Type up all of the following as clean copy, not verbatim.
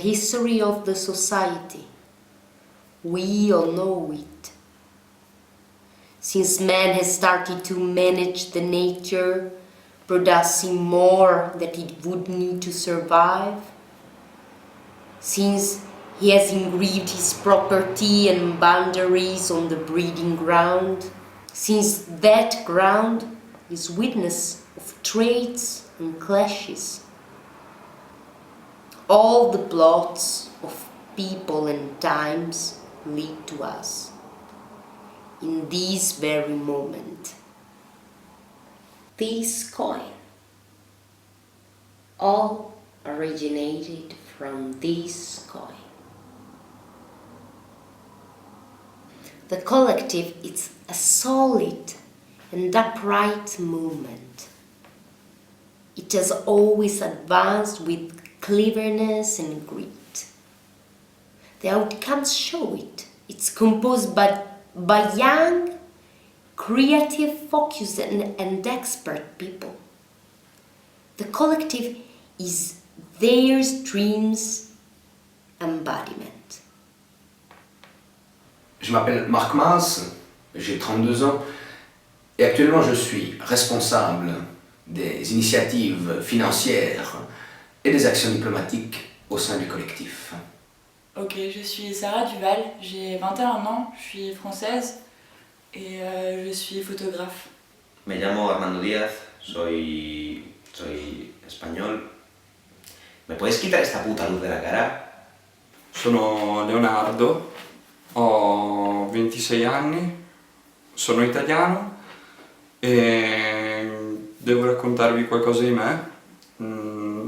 history of the society. We all know it. Since man has started to manage the nature, producing more than it would need to survive, since he has engraved his property and boundaries on the breeding ground, since that ground is witness of trades and clashes. All the plots of people and times lead to us in this very moment. This coin all originated from this coin. The collective is a solid and upright movement. It has always advanced with cleverness and grit. The outcomes show it. It's composed by young, creative, focused and expert people. The collective is their dream's embodiment. Je m'appelle Marc Maas, j'ai 32 ans et actuellement je suis responsable des initiatives financières et des actions diplomatiques au sein du collectif. Ok, je suis Sarah Duval, j'ai 21 ans, je suis française et je suis photographe. Me llamo Armando Díaz, soy español. ¿Me puedes quitar esta puta luz de la cara? Sono Leonardo, ho 26 anni, sono italiano e devo raccontarvi qualcosa di me.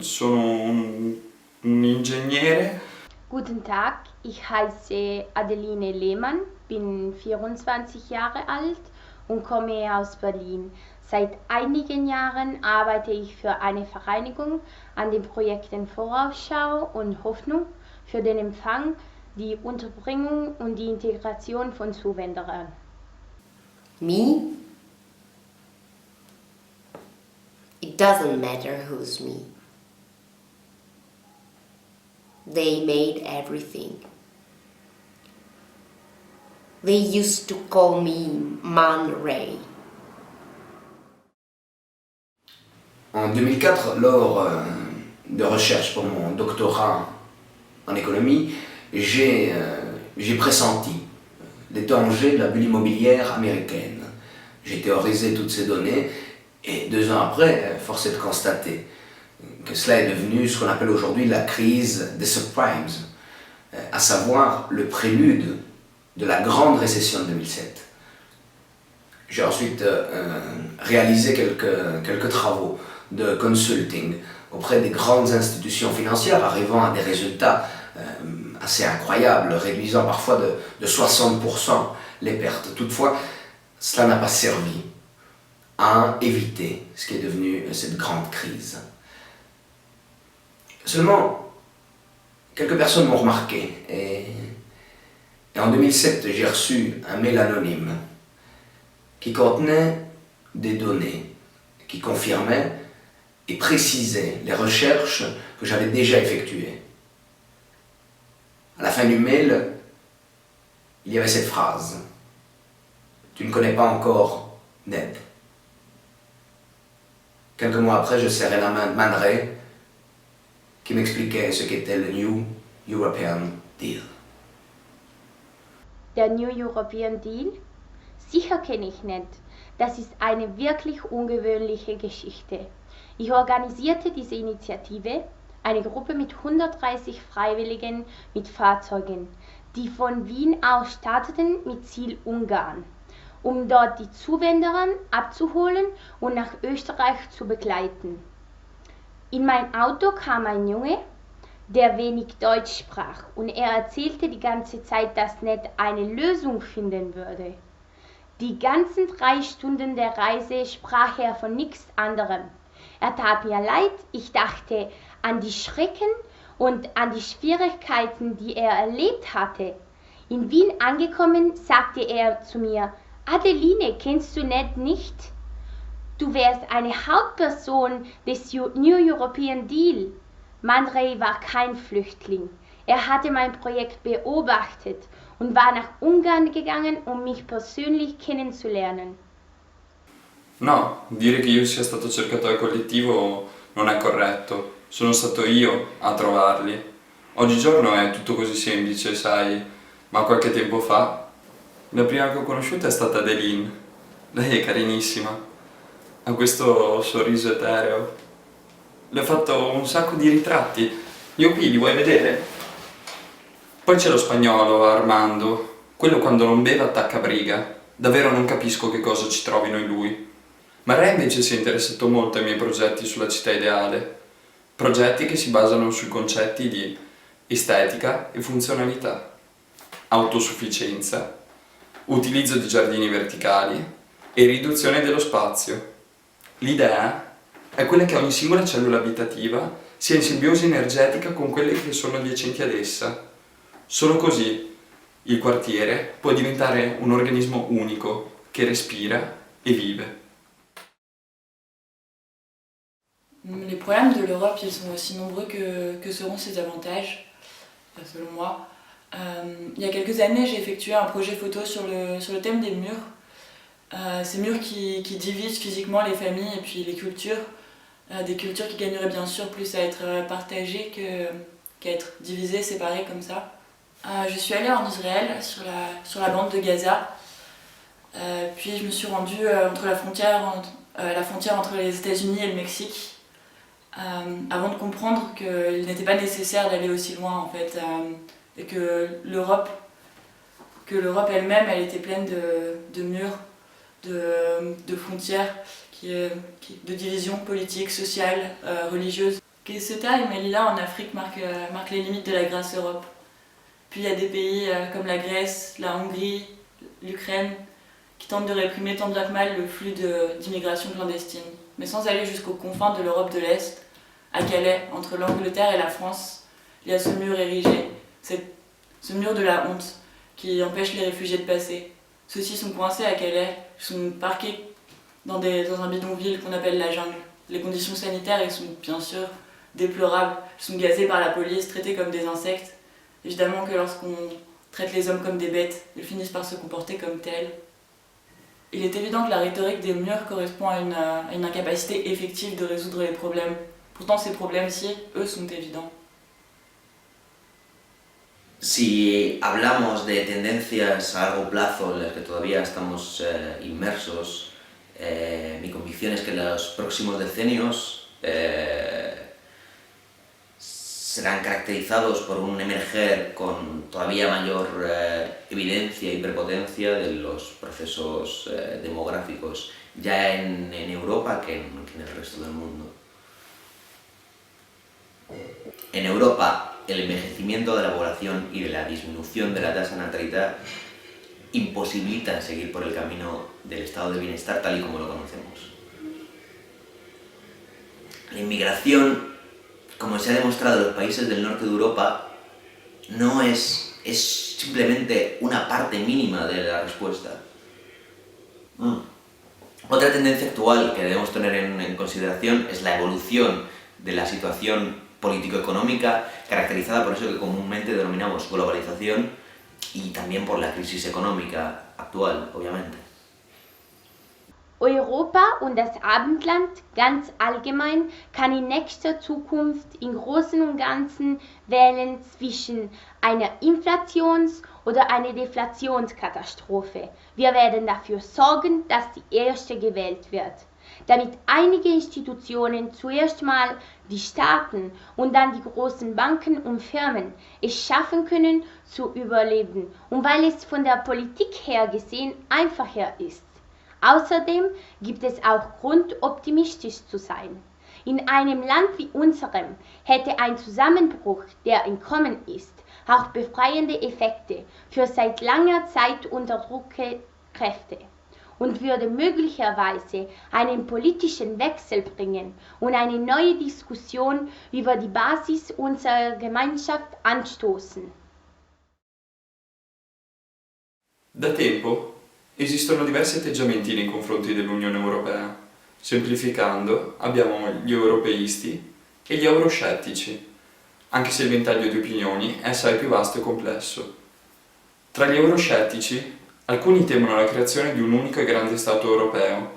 Sono un ingegnere. Guten Tag, ich heiße Adeline Lehmann, bin 24 Jahre alt und komme aus Berlin. Seit einigen Jahren arbeite ich für eine Vereinigung an den Projekten Vorausschau und Hoffnung für den Empfang, die Unterbringung und die Integration von Zuwanderern. Me? It doesn't matter who's me. They made everything. They used to call me Man Ray. En 2004, lors de recherche pour mon doctorat en économie, j'ai pressenti les dangers de la bulle immobilière américaine. J'ai théorisé toutes ces données et 2 ans après, force est de constater que cela est devenu ce qu'on appelle aujourd'hui la crise des subprimes, à savoir le prélude de la grande récession de 2007. J'ai ensuite réalisé quelques travaux de consulting auprès des grandes institutions financières, arrivant à des résultats assez incroyables, réduisant parfois de 60% les pertes. Toutefois, cela n'a pas servi à éviter ce qui est devenu cette grande crise. Seulement, quelques personnes m'ont remarqué et en 2007, j'ai reçu un mail anonyme qui contenait des données qui confirmaient et précisaient les recherches que j'avais déjà effectuées. À la fin du mail, il y avait cette phrase: « Tu ne connais pas encore Ned ». Quelques mois après, je serrais la main de Man Ray, qui m'expliquait ce qu'était le New European Deal. Der New European Deal? Sicher kenne ich Ned. Das ist eine wirklich ungewöhnliche Geschichte. Ich organisierte diese Initiative, eine Gruppe mit 130 Freiwilligen mit Fahrzeugen, die von Wien aus starteten mit Ziel Ungarn, um dort die Zuwanderer abzuholen und nach Österreich zu begleiten. In mein Auto kam ein Junge, der wenig Deutsch sprach, und er erzählte die ganze Zeit, dass Ned eine Lösung finden würde. Die ganzen 3 Stunden der Reise sprach er von nichts anderem. Er tat mir leid, ich dachte an die Schrecken und an die Schwierigkeiten, die er erlebt hatte. In Wien angekommen, sagte er zu mir: Adeline, kennst du Ned nicht? Du wärst eine Hauptperson des New European Deal. Man Ray war kein Flüchtling. Er hatte mein Projekt beobachtet und war nach Ungarn gegangen, um mich persönlich kennenzulernen. No, dire che io sia stato cercatore collettivo non è corretto. Sono stato io a trovarli. Oggigiorno è tutto così semplice, sai, ma qualche tempo fa la prima che ho conosciuto è stata Adeline. Lei è carinissima, ha questo sorriso etereo. Le ho fatto un sacco di ritratti. Io qui li vuoi vedere? Poi c'è lo spagnolo, Armando. Quello quando non beve attacca briga. Davvero non capisco che cosa ci trovino in lui. Ma Re invece si è interessato molto ai miei progetti sulla città ideale. Progetti che si basano sui concetti di estetica e funzionalità, autosufficienza, utilizzo di giardini verticali e riduzione dello spazio. L'idea è quella che ogni singola cellula abitativa sia in simbiosi energetica con quelle che sono adiacenti ad essa. Solo così il quartiere può diventare un organismo unico che respira e vive. Les problèmes de l'Europe, ils sont aussi nombreux que seront ses avantages, selon moi. Il y a quelques années, j'ai effectué un projet photo sur le thème des murs. Ces murs qui divisent physiquement les familles et puis les cultures. Des cultures qui gagneraient bien sûr plus à être partagées qu'à être divisées, séparées comme ça. Je suis allée en Israël, sur la bande de Gaza. Puis je me suis rendue entre la frontière entre les États-Unis et le Mexique. Avant de comprendre qu'il n'était pas nécessaire d'aller aussi loin en fait, et que l'Europe elle-même elle était pleine de murs, de frontières, de divisions politiques, sociales, religieuses. Que Ceuta et Melilla en Afrique marquent les limites de la Grâce Europe. Puis il y a des pays comme la Grèce, la Hongrie, l'Ukraine qui tentent de réprimer tant bien que mal le flux d'immigration clandestine, mais sans aller jusqu'aux confins de l'Europe de l'Est. À Calais, entre l'Angleterre et la France, il y a ce mur érigé, ce mur de la honte qui empêche les réfugiés de passer. Ceux-ci sont coincés à Calais, sont parqués dans un bidonville qu'on appelle la jungle. Les conditions sanitaires elles sont bien sûr déplorables, ils sont gazés par la police, traités comme des insectes. Évidemment que lorsqu'on traite les hommes comme des bêtes, ils finissent par se comporter comme tels. Il est évident que la rhétorique des murs correspond à une incapacité effective de résoudre les problèmes. Pourtant, ces problèmes-ci, eux, sont évidents. Si hablamos de tendencias a largo plazo en las que todavía estamos inmersos, mi convicción es que los próximos decenios serán caracterizados por un emerger con todavía mayor evidencia y prepotencia de los procesos demográficos, ya en Europa que en el resto del mundo. En Europa, el envejecimiento de la población y la disminución de la tasa de natalidad imposibilitan seguir por el camino del estado de bienestar tal y como lo conocemos. La inmigración, como se ha demostrado en los países del norte de Europa, no es simplemente una parte mínima de la respuesta. Otra tendencia actual que debemos tener en consideración es la evolución de la situación político-económica, caracterizada por eso que comúnmente denominamos globalización y también por la crisis económica actual, obviamente. Europa und das Abendland ganz allgemein kann in nächster Zukunft im Großen und Ganzen wählen zwischen einer Inflations- oder einer Deflationskatastrophe. Wir werden dafür sorgen, dass die erste gewählt wird, damit einige Institutionen, zuerst mal die Staaten und dann die großen Banken und Firmen, es schaffen können zu überleben und weil es von der Politik her gesehen einfacher ist. Außerdem gibt es auch Grund, optimistisch zu sein. In einem Land wie unserem hätte ein Zusammenbruch, der im Kommen ist, auch befreiende Effekte für seit langer Zeit unterdrückte Kräfte und würde möglicherweise einen politischen Wechsel bringen und eine neue Diskussion über die Basis unserer Gemeinschaft anstoßen. Da tempo esistono diversi atteggiamenti nei confronti dell'Unione Europea. Semplificando, abbiamo gli europeisti e gli euroscettici. anche se il ventaglio di opinioni è assai più vasto e complesso. Tra gli euroscettici, alcuni temono la creazione di un unico e grande Stato europeo,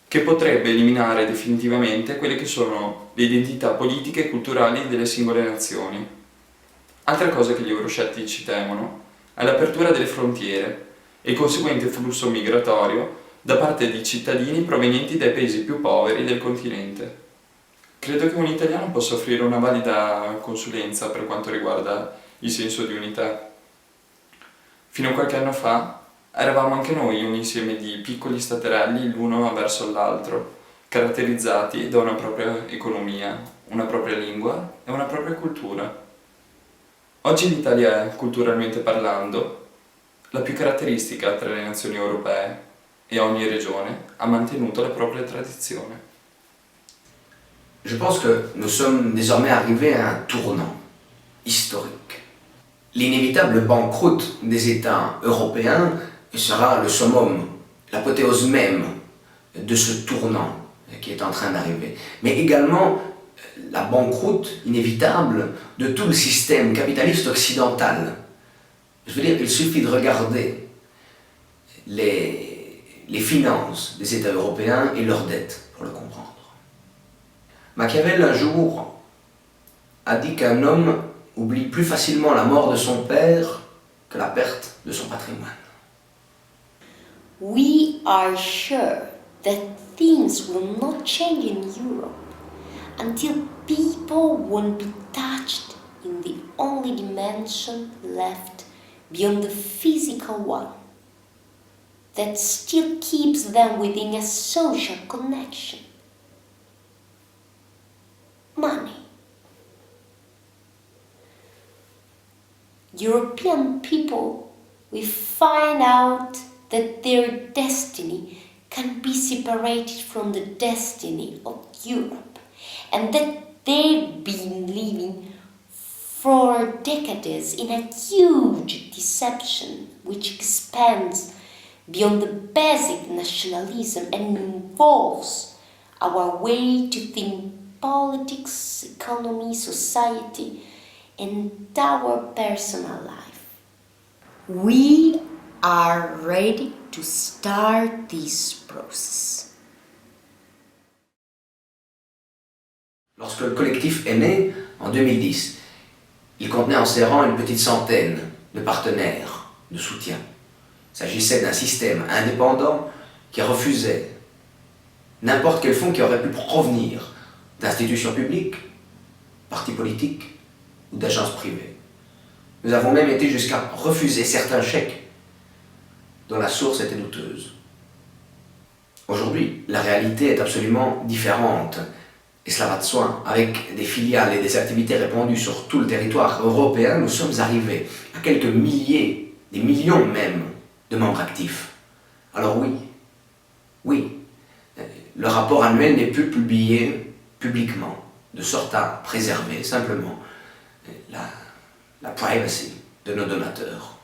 che potrebbe eliminare definitivamente quelle che sono le identità politiche e culturali delle singole nazioni. Altra cosa che gli euroscettici temono è l'apertura delle frontiere e il conseguente flusso migratorio da parte di cittadini provenienti dai paesi più poveri del continente. Credo che un italiano possa offrire una valida consulenza per quanto riguarda il senso di unità. Fino a qualche anno fa eravamo anche noi un insieme di piccoli staterelli l'uno verso l'altro, caratterizzati da una propria economia, una propria lingua e una propria cultura. Oggi l'Italia è, culturalmente parlando, la più caratteristica tra le nazioni europee e ogni regione ha mantenuto la propria tradizione. Je pense que nous sommes désormais arrivés à un tournant historique. L'inévitable banqueroute des États européens sera le summum, l'apothéose même de ce tournant qui est en train d'arriver. Mais également la banqueroute inévitable de tout le système capitaliste occidental. Je veux dire, il suffit de regarder les finances des États européens et leurs dettes pour le comprendre. Machiavel un jour a dit qu'un homme oublie plus facilement la mort de son père que la perte de son patrimoine. We are sure that things will not change in Europe until people won't be touched in the only dimension left beyond the physical one that still keeps them within a social connection. Money. European people will find out that their destiny can be separated from the destiny of Europe, and that they've been living for decades in a huge deception which expands beyond the basic nationalism and involves our way to think politics, economy, society, and our personal life. We are ready to start this process. Lorsque le collectif est né, en 2010, il contenait en ses rangs une petite centaine de partenaires, de soutien. Il s'agissait d'un système indépendant qui refusait n'importe quel fonds qui aurait pu provenir d'institutions publiques, partis politiques ou d'agences privées. Nous avons même été jusqu'à refuser certains chèques dont la source était douteuse. Aujourd'hui, la réalité est absolument différente, et cela va de soi. Avec des filiales et des activités répandues sur tout le territoire européen, nous sommes arrivés à quelques milliers, des millions même, de membres actifs. Alors oui, le rapport annuel n'est plus publié publiquement, de sorte à préserver simplement la privacy de nos donateurs.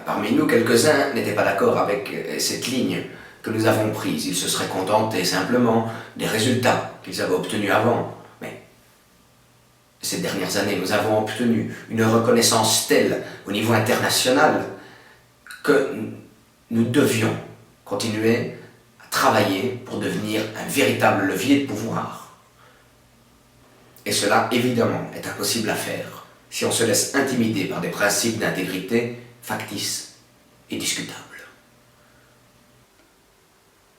Parmi nous, quelques-uns n'étaient pas d'accord avec cette ligne que nous avons prise. Ils se seraient contentés simplement des résultats qu'ils avaient obtenus avant. Mais ces dernières années, nous avons obtenu une reconnaissance telle au niveau international que nous devions continuer à travailler pour devenir un véritable levier de pouvoir. Et cela, évidemment, est impossible à faire si on se laisse intimider par des principes d'intégrité factices et discutables.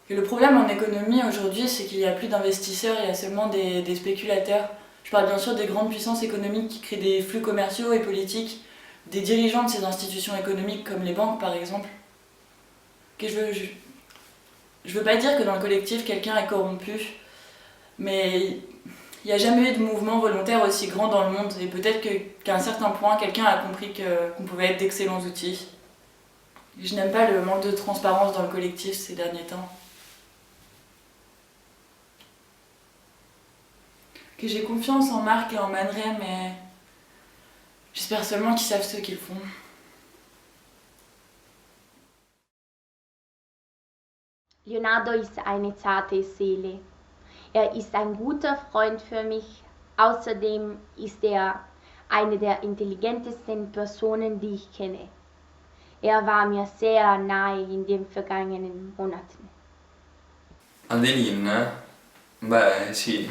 Et le problème en économie aujourd'hui, c'est qu'il n'y a plus d'investisseurs, il y a seulement des spéculateurs. Je parle bien sûr des grandes puissances économiques qui créent des flux commerciaux et politiques, des dirigeants de ces institutions économiques comme les banques par exemple. Je veux pas dire que dans le collectif quelqu'un est corrompu, mais il n'y a jamais eu de mouvement volontaire aussi grand dans le monde, et peut-être qu'à un certain point, quelqu'un a compris qu'on pouvait être d'excellents outils. Je n'aime pas le manque de transparence dans le collectif ces derniers temps. Que j'ai confiance en Marc et en Man Ray, mais j'espère seulement qu'ils savent ce qu'ils font. Leonardo ist eine zarte Seele. Er ist ein guter Freund für mich, Außerdem ist er eine der intelligentesten Personen, die ich kenne. Er war mir sehr nahe in den vergangenen Monaten. Adeline? Beh, sì,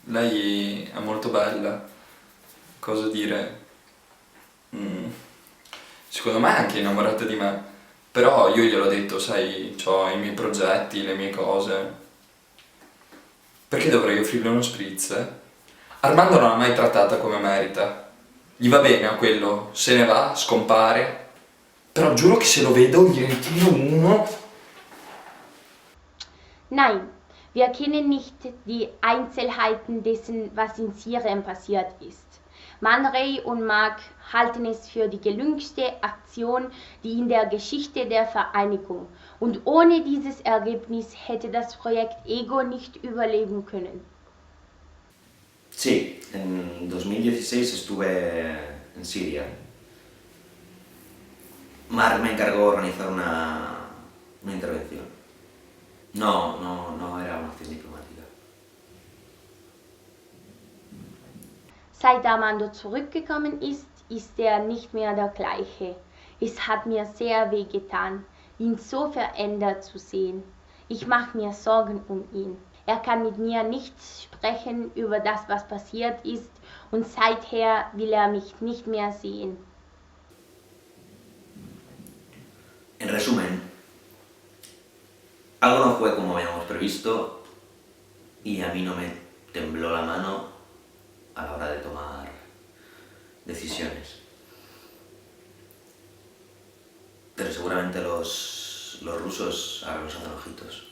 lei è molto bella. Cosa dire? Secondo me è anche innamorata di me. Però io gliel'ho detto, sai, ho i miei progetti, le mie cose. Perché dovrei offrirle uno spritz? Armando non l'ha mai trattata come merita. Gli va bene a quello, se ne va, scompare. Però giuro che se lo vedo gliene tiro uno. Nein, wir kennen nicht die Einzelheiten dessen, was in Syrien passiert ist. Man Ray und Mark halten es für die gelungenste Aktion, die in der Geschichte der Vereinigung. Und ohne dieses Ergebnis hätte das Projekt Ego nicht überleben können. Sí, en 2016 estuve en Siria. Mark me encargó de organizar una intervención. No era una acción diplomática. Seit Armando zurückgekommen ist, ist er nicht mehr der gleiche. Es hat mir sehr wehgetan, ihn so verändert zu sehen. Ich mache mir Sorgen um ihn. Er kann mit mir nicht sprechen über das, was passiert ist, und seither will er mich nicht mehr sehen. En resumen, algo no fue como habíamos previsto y a mí no me tembló la mano a la hora de tomar decisiones. Pero seguramente los rusos ahora nos hacen ojitos.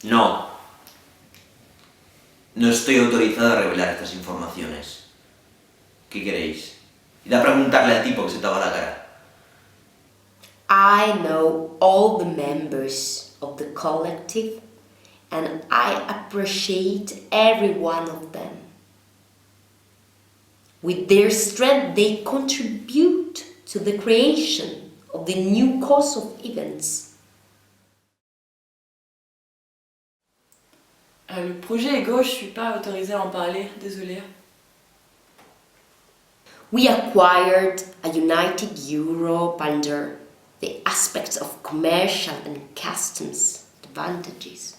No estoy autorizado a revelar estas informaciones. ¿Qué queréis? Ir a preguntarle al tipo que se tapa la cara. I know all the members of the collective and I appreciate every one of them. With their strength, they contribute to the creation of the new course of events. Le projet Ego, je suis pas autorisée à en parler, désolée. We acquired a united Europe under the aspects of commercial and customs advantages.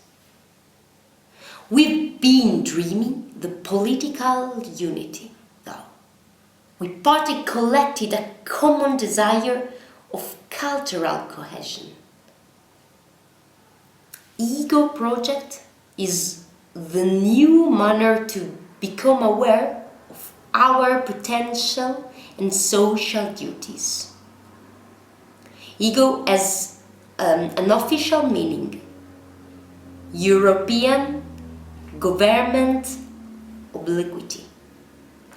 We've been dreaming the political unity, though. We partly collected a common desire of cultural cohesion. Ego project is the new manner to become aware of our potential and social duties. Ego has an official meaning: European government obliquity,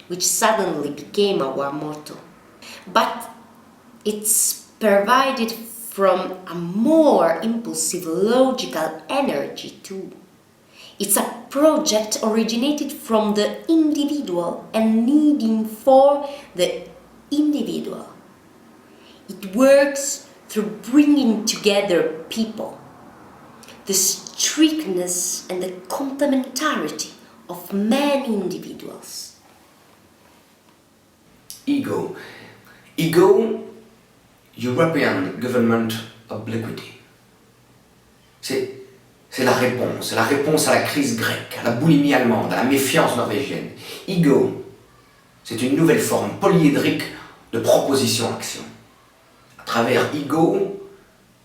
which suddenly became our motto. But it's provided from a more impulsive logical energy too. It's a project originated from the individual and needing for the individual. It works through bringing together people, the strictness and the complementarity of many individuals. Ego, European Government Obliquity. C'est la réponse à la crise grecque, à la boulimie allemande, à la méfiance norvégienne. Ego, c'est une nouvelle forme polyédrique de proposition-action. À travers Ego,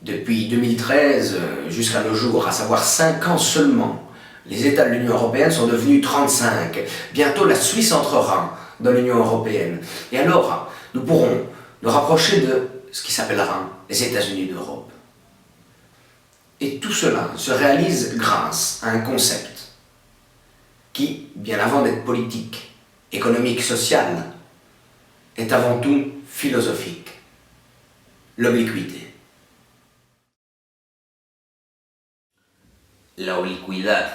depuis 2013 jusqu'à nos jours, à savoir 5 ans seulement, les États de l'Union européenne sont devenus 35. Bientôt, la Suisse entrera dans l'Union européenne. Et alors, nous pourrons nous rapprocher de ce qui s'appellera les États-Unis d'Europe. Et tout cela se réalise grâce à un concept qui, bien avant d'être politique, économique, social, est avant tout philosophique: l'obliquité. La oblicuidad.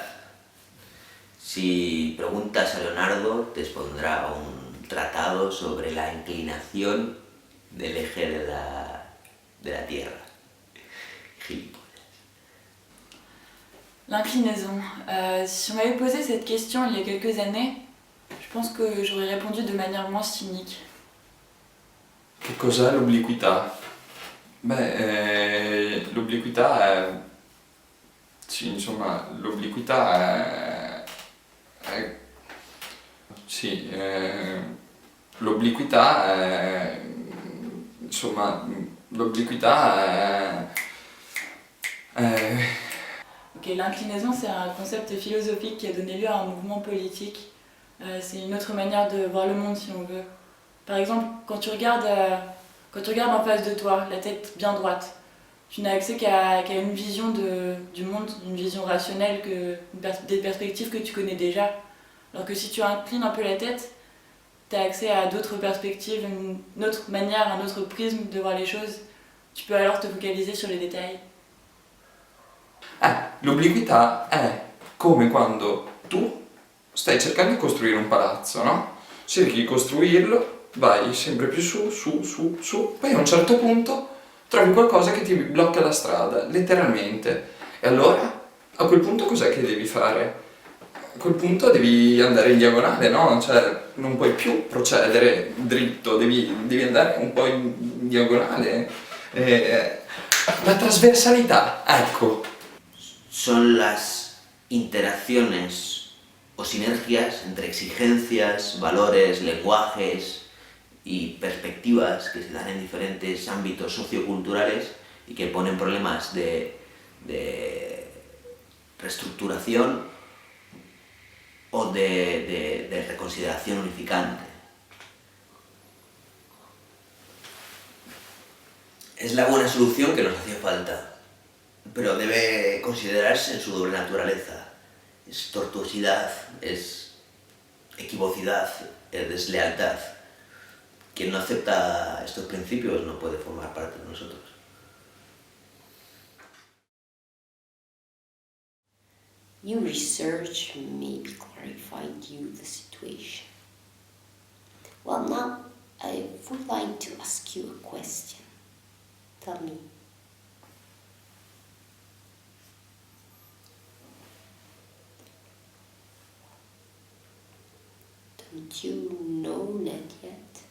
Si preguntas a Leonardo, te expondrá un tratado sobre la inclinación del eje de la Tierra. Gilipollas. L'inclinaison. Si on m'avait posé cette question il y a quelques années, je pense que j'aurais répondu de manière moins cynique. Che cos'è l'obliquità? Beh, l'obliquità è... Sì, insomma, l'obliquità è... Sì, l'obliquità è... Insomma, l'obliquità è... Ok, l'inclinaison, c'est un concept philosophique qui a donné lieu à un mouvement politique. C'est une autre manière de voir le monde, si on veut. Par exemple, quand tu regardes en face de toi, la tête bien droite, tu n'as accès qu'à une vision du monde, une vision rationnelle, des perspectives que tu connais déjà. Alors que si tu inclines un peu la tête, tu as accès à d'autres perspectives, une autre manière, un autre prisme de voir les choses. Tu peux alors te focaliser sur les détails. L'obliquità è come quando tu stai cercando di costruire un palazzo, no? Cerchi di costruirlo, vai sempre più su, su, su, su, poi a un certo punto trovi qualcosa che ti blocca la strada, letteralmente. E allora, a quel punto cos'è che devi fare? A quel punto devi andare in diagonale, no? Cioè, non puoi più procedere dritto, devi andare un po' in diagonale. La trasversalità, ecco. Son las interacciones o sinergias entre exigencias, valores, lenguajes y perspectivas que se dan en diferentes ámbitos socioculturales y que ponen problemas de reestructuración o de reconsideración unificante. Es la buena solución que nos hacía falta, pero debe considerarse en su doble naturaleza. Es tortuosidad, es equivocidad, es deslealtad. Quien no acepta estos principios no puede formar parte de nosotros. Your research maybe clarified you the situation. Well, now I would like to ask you a question. Tell me. Don't you know that yet?